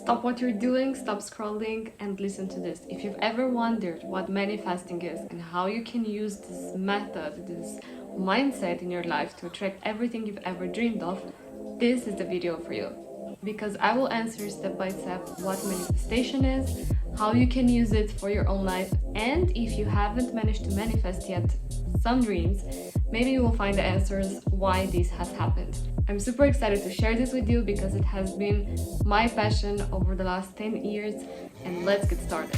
Stop what you're doing, stop scrolling, and listen to this. If you've ever wondered what manifesting is and how you can use this method, this mindset in your life to attract everything you've ever dreamed of, this is the video for you. Because I will answer step by step what manifestation is, how you can use it for your own life, and if you haven't managed to manifest yet some dreams, maybe you will find the answers why this has happened. I'm super excited to share this with you because it has been my passion over the last 10 years, and let's get started.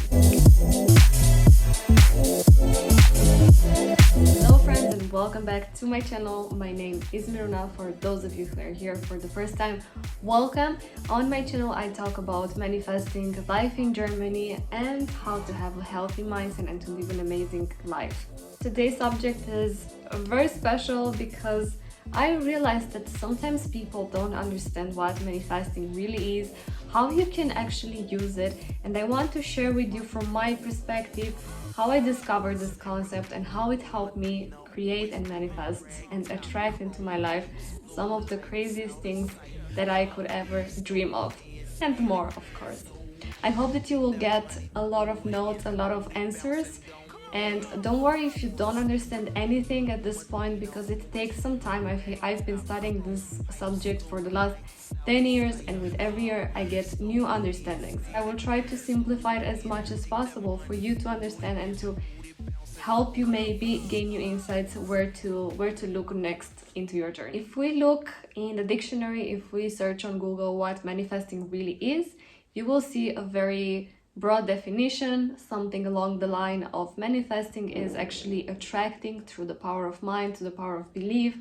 Hello friends and welcome back to my channel. My name is Miruna. For those of you who are here for the first time, welcome. On my channel I talk about manifesting life in Germany and how to have a healthy mindset and to live an amazing life. Today's subject is very special because I realized that sometimes people don't understand what manifesting really is, how you can actually use it, and I want to share with you from my perspective how I discovered this concept and how it helped me create and manifest and attract into my life some of the craziest things that I could ever dream of, and more, of course. I hope that you will get a lot of notes, a lot of answers. And don't worry if you don't understand anything at this point, because it takes some time. I've been studying this subject for the last 10 years, and with every year I get new understandings. I will try to simplify it as much as possible for you to understand and to help you maybe gain new insights where to look next into your journey. If we look in the dictionary, if we search on Google what manifesting really is, you will see a very broad definition. Something along the line of manifesting is actually attracting through the power of mind, to the power of belief,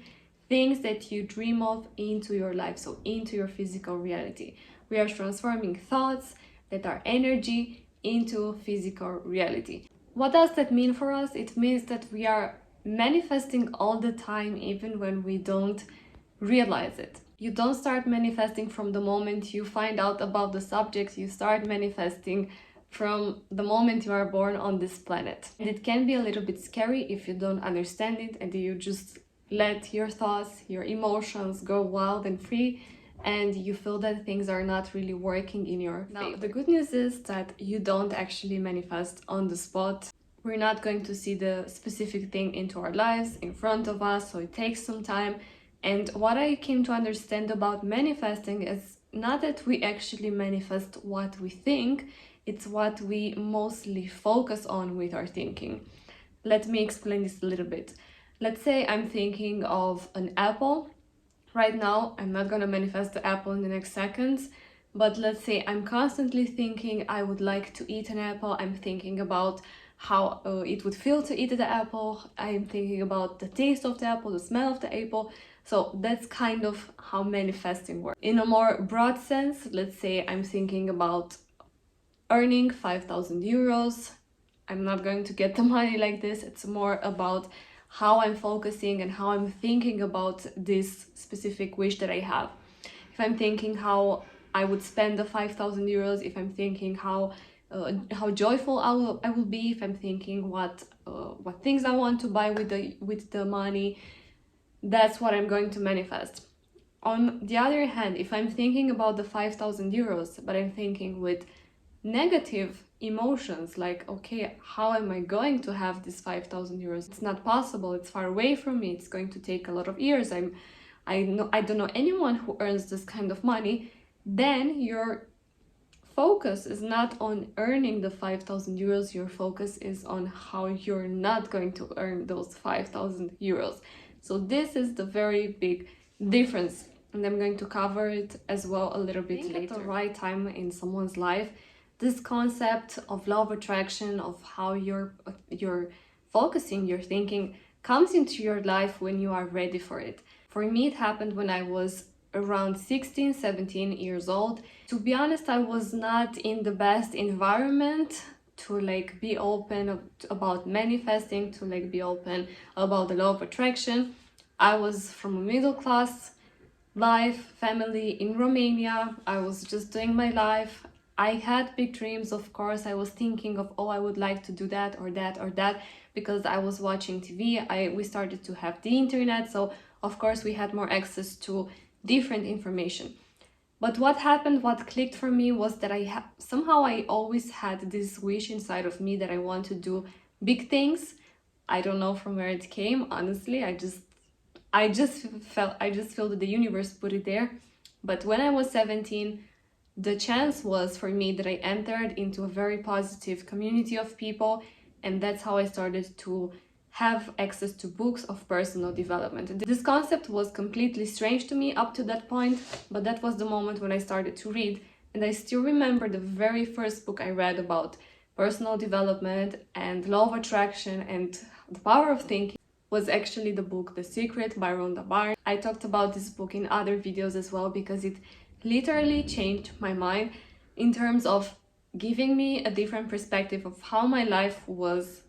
things that you dream of into your life, so into your physical reality. We are transforming thoughts that are energy into physical reality. What does that mean for us? It means that we are manifesting all the time, even when we don't realize it. You don't start manifesting from the moment you find out about the subject. You start manifesting from the moment you are born on this planet. And it can be a little bit scary if you don't understand it and you just let your thoughts, your emotions go wild and free, and you feel that things are not really working in your favor. Now, the good news is that you don't actually manifest on the spot. We're not going to see the specific thing into our lives in front of us, so it takes some time. And what I came to understand about manifesting is not that we actually manifest what we think, it's what we mostly focus on with our thinking. Let me explain this a little bit. Let's say I'm thinking of an apple. Right now, I'm not gonna manifest the apple in the next seconds, but let's say I'm constantly thinking I would like to eat an apple. I'm thinking about how it would feel to eat the apple. I'm thinking about the taste of the apple, the smell of the apple. So that's kind of how manifesting works. In a more broad sense, let's say I'm thinking about earning 5,000 euros. I'm not going to get the money like this. It's more about how I'm focusing and how I'm thinking about this specific wish that I have. If I'm thinking how I would spend the 5,000 euros, if I'm thinking how joyful I will be, if I'm thinking what things I want to buy with the money, that's what I'm going to manifest. On the other hand, if I'm thinking about the 5,000 euros, but I'm thinking with negative emotions, like, okay, how am I going to have this 5,000 euros? It's not possible, it's far away from me, it's going to take a lot of years, I don't know anyone who earns this kind of money. Then your focus is not on earning the 5,000 euros, your focus is on how you're not going to earn those 5,000 euros. So this is the very big difference, and I'm going to cover it as well a little bit later. At the right time in someone's life, this concept of law of attraction, of how you're focusing, your thinking, comes into your life when you are ready for it. For me, it happened when I was around 16, 17 years old. To be honest, I was not in the best environment to be open about manifesting, to be open about the law of attraction. I was from a middle class life, family in Romania. I was just doing my life. I had big dreams, of course. I was thinking of, oh, I would like to do that or that or that, because I was watching TV. We started to have the internet, so of course we had more access to different information. But what happened, what clicked for me was that somehow I always had this wish inside of me that I want to do big things. I don't know from where it came, honestly. I just feel that the universe put it there. But when I was 17, the chance was for me that I entered into a very positive community of people, and that's how I started to have access to books of personal development. And this concept was completely strange to me up to that point, but that was the moment when I started to read. And I still remember the very first book I read about personal development and law of attraction and the power of thinking was actually the book The Secret by Rhonda Byrne. I talked about this book in other videos as well because it literally changed my mind in terms of giving me a different perspective of how my life was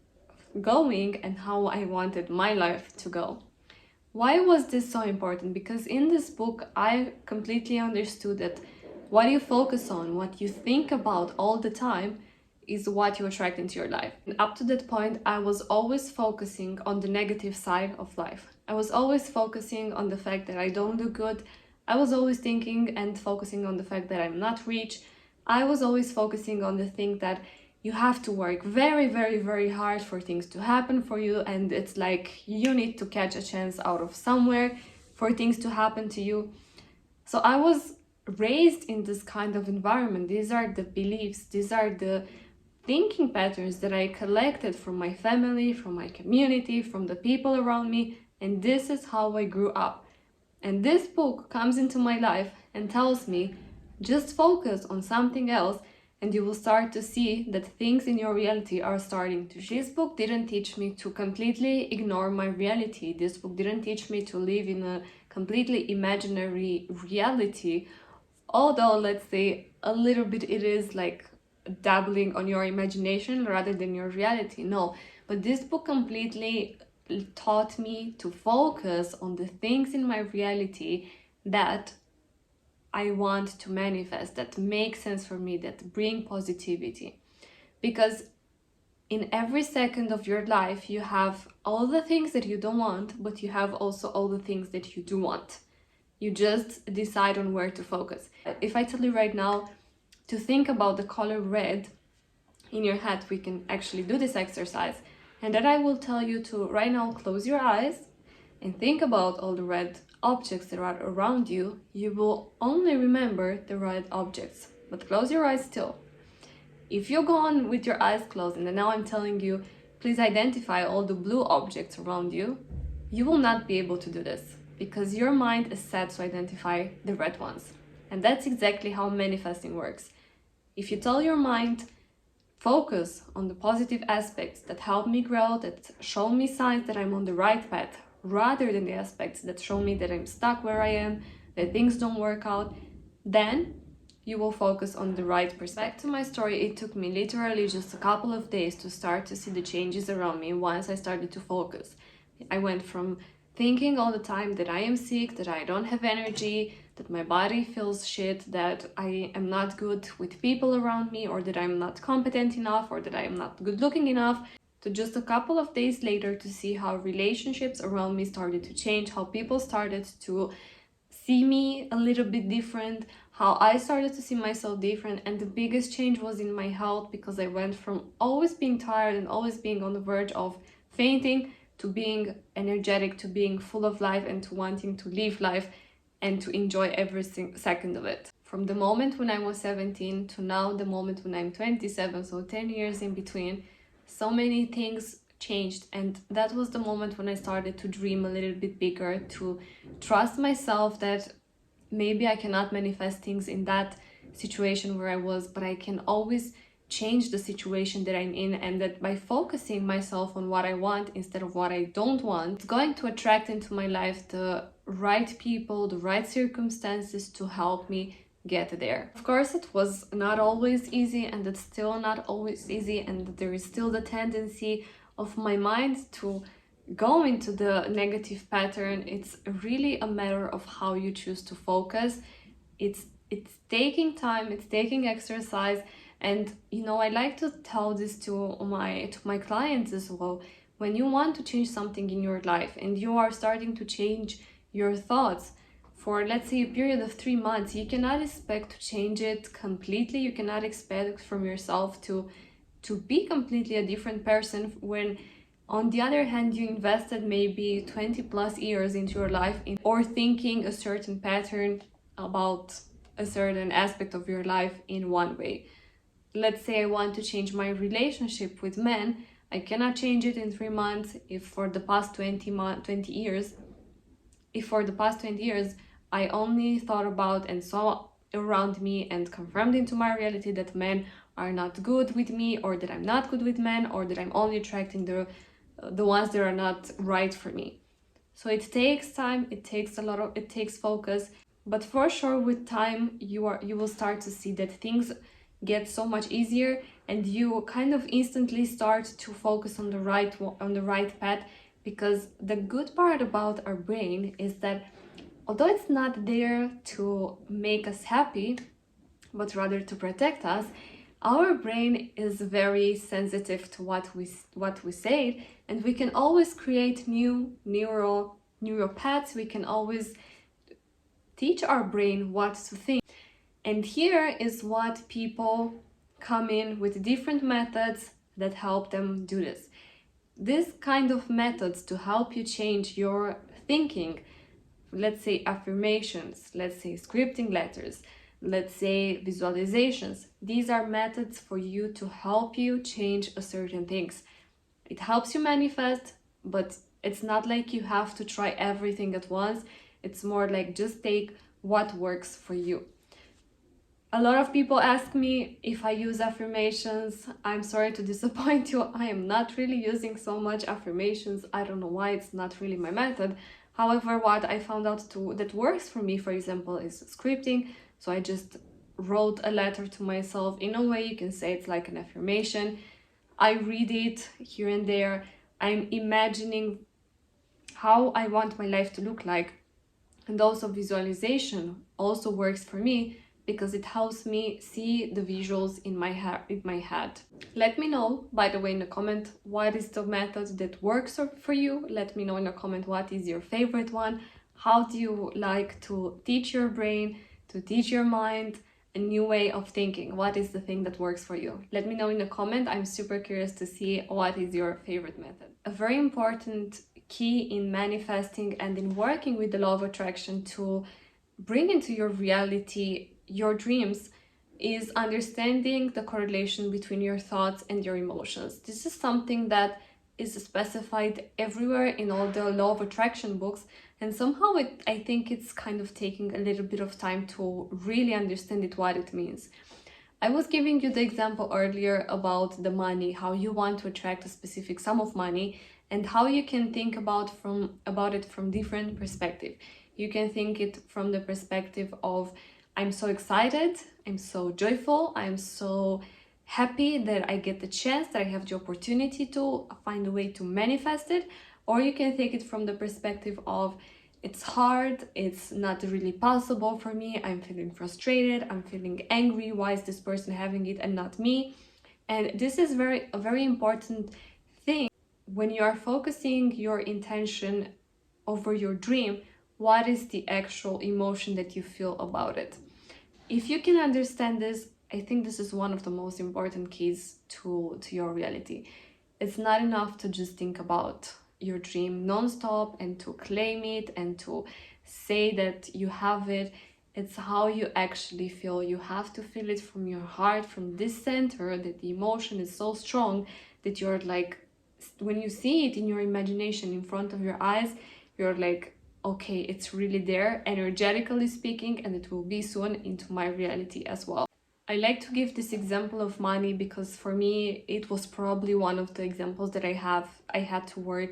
going and how I wanted my life to go. Why was this so important? Because in this book, I completely understood that what you focus on, what you think about all the time, is what you attract into your life. And up to that point, I was always focusing on the negative side of life. I was always focusing on the fact that I don't do good. I was always thinking and focusing on the fact that I'm not rich. I was always focusing on the thing that you have to work very, very, very hard for things to happen for you, and it's like you need to catch a chance out of somewhere for things to happen to you. So I was raised in this kind of environment. These are the beliefs, these are the thinking patterns that I collected from my family, from my community, from the people around me, and this is how I grew up. And this book comes into my life and tells me, just focus on something else and you will start to see that things in your reality are starting to change. This book didn't teach me to completely ignore my reality. This book didn't teach me to live in a completely imaginary reality, although let's say a little bit it is like dabbling on your imagination rather than your reality. No, but this book completely taught me to focus on the things in my reality that I want to manifest, that make sense for me, that bring positivity. Because in every second of your life, you have all the things that you don't want, but you have also all the things that you do want. You just decide on where to focus. If I tell you right now to think about the color red in your head, we can actually do this exercise. And then I will tell you to right now close your eyes and think about all the red objects that are around you. You will only remember the red objects, but close your eyes still. If you go on with your eyes closed and then now I'm telling you, please identify all the blue objects around you, you will not be able to do this because your mind is set to identify the red ones. And that's exactly how manifesting works. If you tell your mind, focus on the positive aspects that help me grow, that show me signs that I'm on the right path, rather than the aspects that show me that I'm stuck where I am, that things don't work out, then you will focus on the right perspective. Back to my story, it took me literally just a couple of days to start to see the changes around me once I started to focus. I went from thinking all the time that I am sick, that I don't have energy, that my body feels shit, that I am not good with people around me, or that I'm not competent enough, or that I am not good looking enough, to just a couple of days later to see how relationships around me started to change, how people started to see me a little bit different, how I started to see myself different. And the biggest change was in my health, because I went from always being tired and always being on the verge of fainting to being energetic, to being full of life, and to wanting to live life and to enjoy every second of it. From the moment when I was 17 to now the moment when I'm 27, so 10 years in between, so many things changed. And that was the moment when I started to dream a little bit bigger, to trust myself that maybe I cannot manifest things in that situation where I was, but I can always change the situation that I'm in, and that by focusing myself on what I want instead of what I don't want, it's going to attract into my life the right people, the right circumstances to help me get there. Of course, it was not always easy, and it's still not always easy, and there is still the tendency of my mind to go into the negative pattern. It's really a matter of how you choose to focus. It's taking time, it's taking exercise. And you know, I like to tell this to my clients as well. When you want to change something in your life and you are starting to change your thoughts for, let's say, a period of 3 months, you cannot expect to change it completely. You cannot expect from yourself to be completely a different person when, on the other hand, you invested maybe 20 plus years into your life or thinking a certain pattern about a certain aspect of your life in one way. Let's say I want to change my relationship with men. I cannot change it in 3 months if for the past 20 years I only thought about and saw around me and confirmed into my reality that men are not good with me, or that I'm not good with men, or that I'm only attracting the ones that are not right for me. So it takes time, it takes focus, but for sure with time you will start to see that things get so much easier, and you kind of instantly start to focus on the right path. Because the good part about our brain is that although it's not there to make us happy, but rather to protect us, our brain is very sensitive to what we say, and we can always create new neural paths. We can always teach our brain what to think. And here is what people come in with different methods that help them do this. This kind of methods to help you change your thinking, let's say affirmations, let's say scripting letters, let's say visualizations. These are methods for you to help you change a certain things. It helps you manifest, but it's not like you have to try everything at once. It's more like just take what works for you. A lot of people ask me if I use affirmations. I'm sorry to disappoint you. I am not really using so much affirmations. I don't know why, it's not really my method. However, what I found out that works for me, for example, is scripting. So I just wrote a letter to myself. In a way, you can say it's like an affirmation. I read it here and there. I'm imagining how I want my life to look like. And also visualization also works for me, because it helps me see the visuals in my head. Let me know, by the way, in the comment, what is the method that works for you. Let me know in the comment what is your favorite one. How do you like to teach your brain, to teach your mind a new way of thinking? What is the thing that works for you? Let me know in the comment. I'm super curious to see what is your favorite method. A very important key in manifesting and in working with the law of attraction to bring into your reality your dreams is understanding the correlation between your thoughts and your emotions. This is something that is specified everywhere in all the law of attraction books, and somehow I think it's kind of taking a little bit of time to really understand it, what it means. I was giving you the example earlier about the money, how you want to attract a specific sum of money, and how you can think about it from different perspective. You can think it from the perspective of, I'm so excited, I'm so joyful, I'm so happy that I get the chance, that I have the opportunity to find a way to manifest it. Or you can take it from the perspective of, it's hard, it's not really possible for me, I'm feeling frustrated, I'm feeling angry, why is this person having it and not me? And this is a very important thing. When you are focusing your intention over your dream, what is the actual emotion that you feel about it? If you can understand this, I think this is one of the most important keys to your reality. It's not enough to just think about your dream non-stop and to claim it and to say that you have it. It's how you actually feel. You have to feel it from your heart, from this center, that the emotion is so strong that you're like, when you see it in your imagination in front of your eyes, you're like, okay, it's really there, energetically speaking, and it will be soon into my reality as well. I like to give this example of money because for me, it was probably one of the examples that I had to work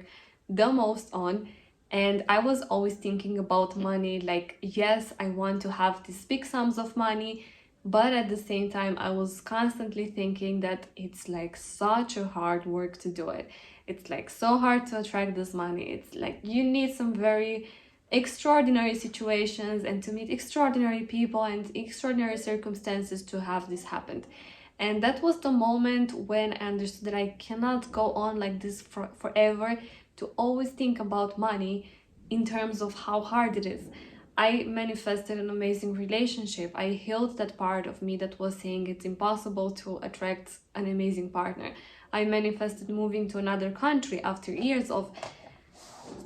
the most on. And I was always thinking about money, like, yes, I want to have these big sums of money, but at the same time, I was constantly thinking that it's like such a hard work to do it. It's like so hard to attract this money. It's like you need some very extraordinary situations and to meet extraordinary people and extraordinary circumstances to have this happen. And that was the moment when I understood that I cannot go on like this forever, to always think about money in terms of how hard it is. I manifested an amazing relationship. I healed that part of me that was saying it's impossible to attract an amazing partner. I manifested moving to another country after years of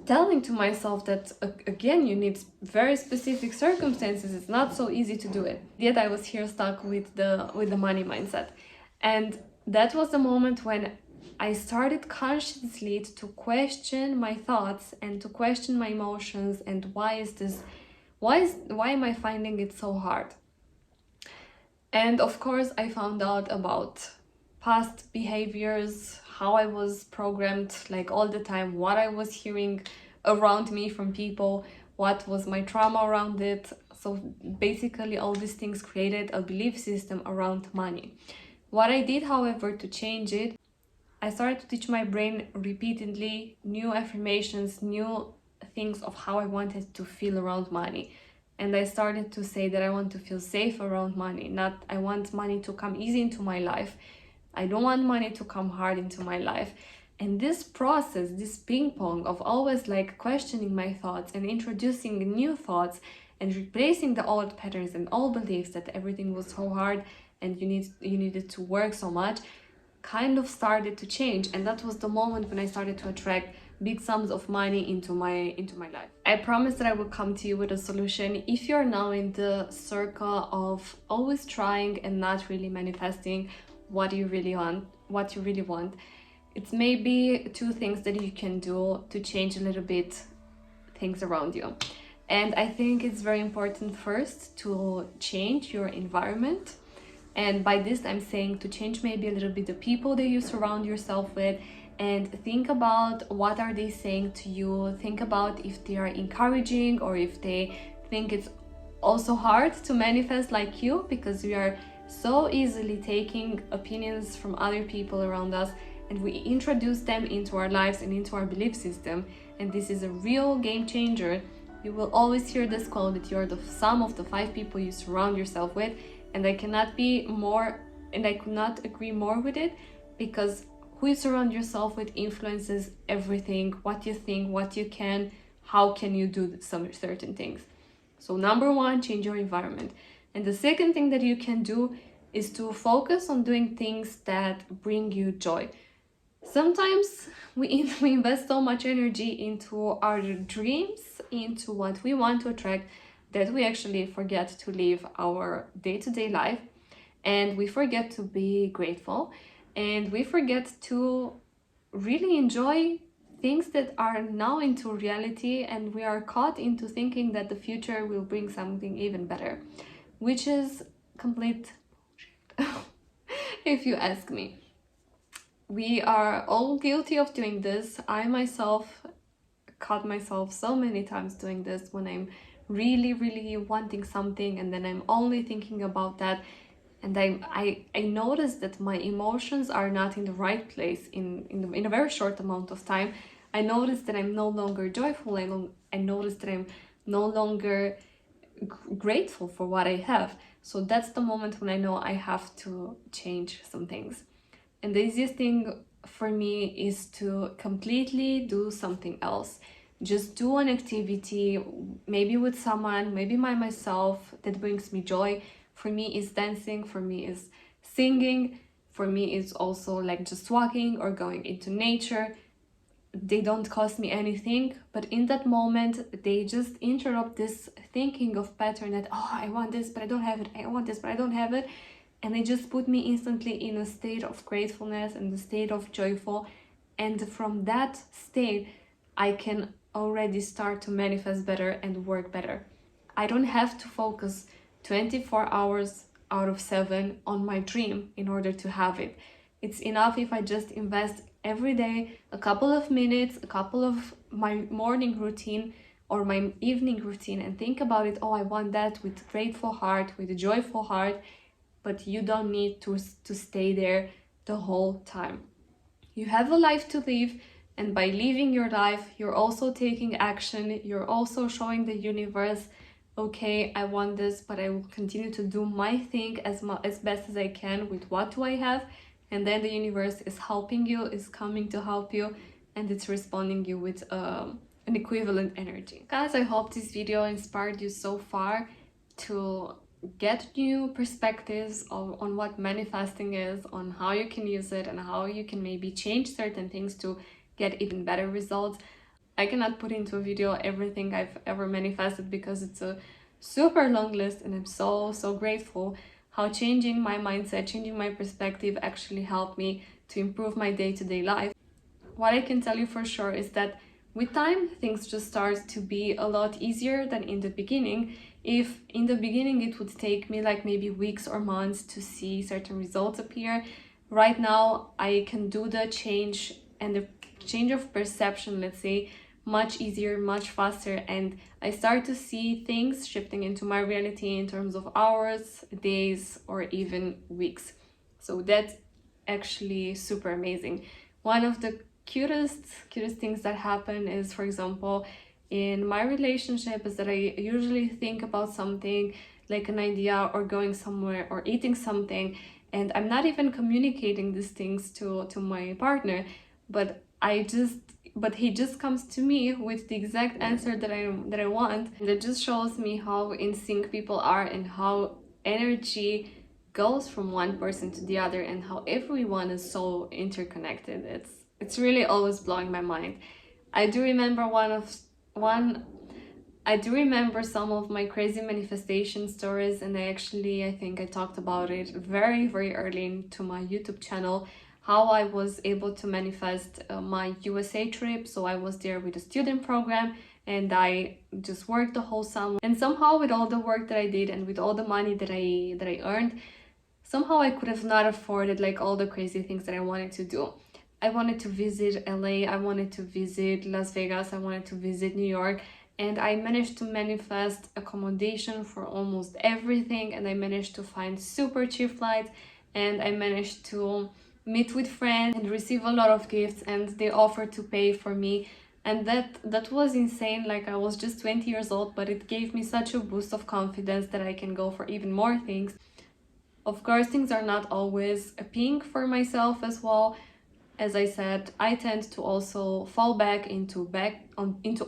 telling to myself that again, you need very specific circumstances. It's not so easy to do it. Yet I was here stuck with the money mindset. And that was the moment when I started consciously to question my thoughts and to question my emotions, and why am I finding it so hard? And of course, I found out about past behaviors, how I was programmed, like all the time, what I was hearing around me from people, what was my trauma around it. So basically, all these things created a belief system around money. What I did, however, to change it, I started to teach my brain repeatedly new affirmations, new things of how I wanted to feel around money. And I started to say that I want to feel safe around money, not I want money to come easy into my life. I don't want money to come hard into my life. And this process, this ping pong of always like questioning my thoughts and introducing new thoughts and replacing the old patterns and old beliefs that everything was so hard and you needed to work so much, kind of started to change. And that was the moment when I started to attract big sums of money into my life. I promise that I will come to you with a solution if you're now in the circle of always trying and not really manifesting what you really want. It's maybe two things that you can do to change a little bit things around you. And I think it's very important first to change your environment. And by this, I'm saying to change maybe a little bit the people that you surround yourself with, and think about what are they saying to you. Think about if they are encouraging or if they think it's also hard to manifest like you, because we are so easily taking opinions from other people around us and we introduce them into our lives and into our belief system. And this is a real game changer. You will always hear this quote that you're the sum of the 5 people you surround yourself with. And I cannot be more, and I could not agree more with it, because who you surround yourself with influences everything, what you think, what you can, how can you do some certain things. So number 1, change your environment. And the second thing that you can do is to focus on doing things that bring you joy. Sometimes we invest so much energy into our dreams, into what we want to attract, that we actually forget to live our day-to-day life, and we forget to be grateful, and we forget to really enjoy things that are now into reality, and we are caught into thinking that the future will bring something even better, which is complete bullshit, if you ask me. We are all guilty of doing this. I myself caught myself so many times doing this when I'm really wanting something, and then I'm only thinking about that, and I noticed that my emotions are not in the right place in a very short amount of time. I noticed that I'm no longer joyful. I noticed that I'm no longer grateful for what I have. So that's the moment when I know I have to change some things. And the easiest thing for me is to completely do something else. Just do an activity, maybe with someone, maybe by myself, that brings me joy. For me, is dancing. For me, is singing. For me, is also like just walking or going into nature. They don't cost me anything, but in that moment, they just interrupt this thinking of pattern that, oh, I want this, but I don't have it. I want this, but I don't have it. And they just put me instantly in a state of gratefulness and a state of joyful. And from that state, I can already start to manifest better and work better. I don't have to focus 24 hours out of 7 on my dream in order to have it. It's enough if I just invest every day a couple of minutes, a couple of my morning routine or my evening routine, and think about it. Oh, I want that, with a grateful heart, with a joyful heart. But you don't need to stay there the whole time. You have a life to live, and by living your life, you're also taking action. You're also showing the universe, okay, I want this, but I will continue to do my thing as best as I can with what do I have. And then the universe is helping you, is coming to help you, and it's responding you with an equivalent energy. Guys, I hope this video inspired you so far to get new perspectives on what manifesting is, on how you can use it, and how you can maybe change certain things to get even better results. I cannot put into a video everything I've ever manifested because it's a super long list, and I'm so grateful how changing my mindset, changing my perspective actually helped me to improve my day-to-day life. What I can tell you for sure is that with time, things just start to be a lot easier than in the beginning. If in the beginning it would take me like maybe weeks or months to see certain results appear, right now I can do the change and the change of perception, let's say, much easier, much faster, and I start to see things shifting into my reality in terms of hours, days, or even weeks. So that's actually super amazing. One of the cutest things that happen is, for example, in my relationship, is that I usually think about something like an idea or going somewhere or eating something, and I'm not even communicating these things to my partner, but he just comes to me with the exact answer that I want. And it just shows me how in sync people are and how energy goes from one person to the other and how everyone is so interconnected. It's really always blowing my mind. I do remember some of my crazy manifestation stories, and I think I talked about it very early into my YouTube channel, how I was able to manifest my USA trip. So I was there with a student program and I just worked the whole summer, and somehow with all the work that I did and with all the money that I earned, somehow I could have not afforded like all the crazy things that I wanted to do. I wanted to visit LA, I wanted to visit Las Vegas, I wanted to visit New York, and I managed to manifest accommodation for almost everything, and I managed to find super cheap flights, and I managed to meet with friends and receive a lot of gifts, and they offered to pay for me, and that was insane. Like, I was just 20 years old, but it gave me such a boost of confidence that I can go for even more things. Of course, things are not always a pink for myself as well. As I said, I tend to also fall back into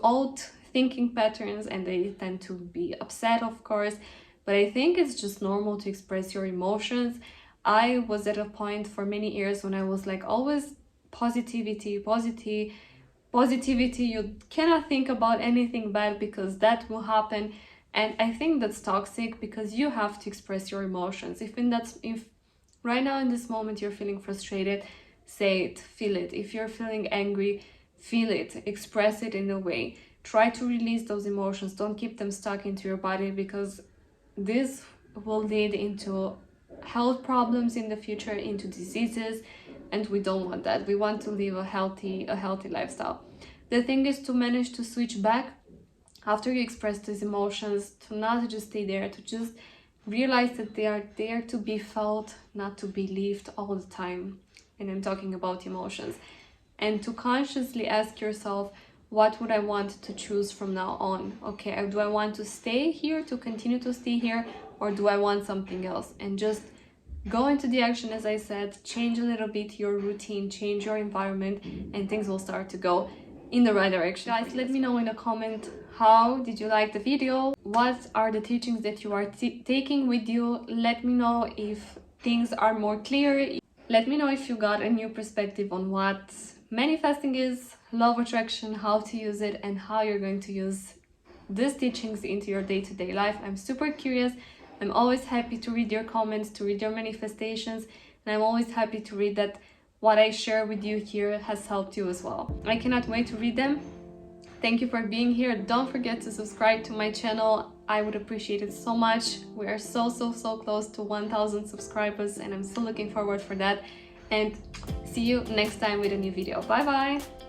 old thinking patterns, and they tend to be upset, of course, but I think it's just normal to express your emotions. I was at a point for many years when I was like always positivity, you cannot think about anything bad because that will happen, and I think that's toxic because you have to express your emotions. If right now in this moment you're feeling frustrated, say it, feel it. If you're feeling angry, feel it, express it in a way. Try to release those emotions, don't keep them stuck into your body, because this will lead into health problems in the future, into diseases, and we don't want that. We want to live a healthy lifestyle. The thing is to manage to switch back after you express these emotions, to not just stay there, to just realize that they are there to be felt, not to be lived all the time. And I'm talking about emotions. And to consciously ask yourself, what would I want to choose from now on? Okay, do I want to stay here, to continue to stay here, or do I want something else? And just go into the action, as I said, change a little bit your routine, change your environment, and things will start to go in the right direction. Guys, let me know in a comment, how did you like the video? What are the teachings that you are taking with you? Let me know if things are more clear. Let me know if you got a new perspective on what manifesting is, law of attraction, how to use it, and how you're going to use these teachings into your day-to-day life. I'm super curious. I'm always happy to read your comments, to read your manifestations, and I'm always happy to read that what I share with you here has helped you as well. I cannot wait to read them. Thank you for being here. Don't forget to subscribe to my channel. I would appreciate it so much. We are so close to 1,000 subscribers, and I'm still looking forward for that. And see you next time with a new video. Bye bye!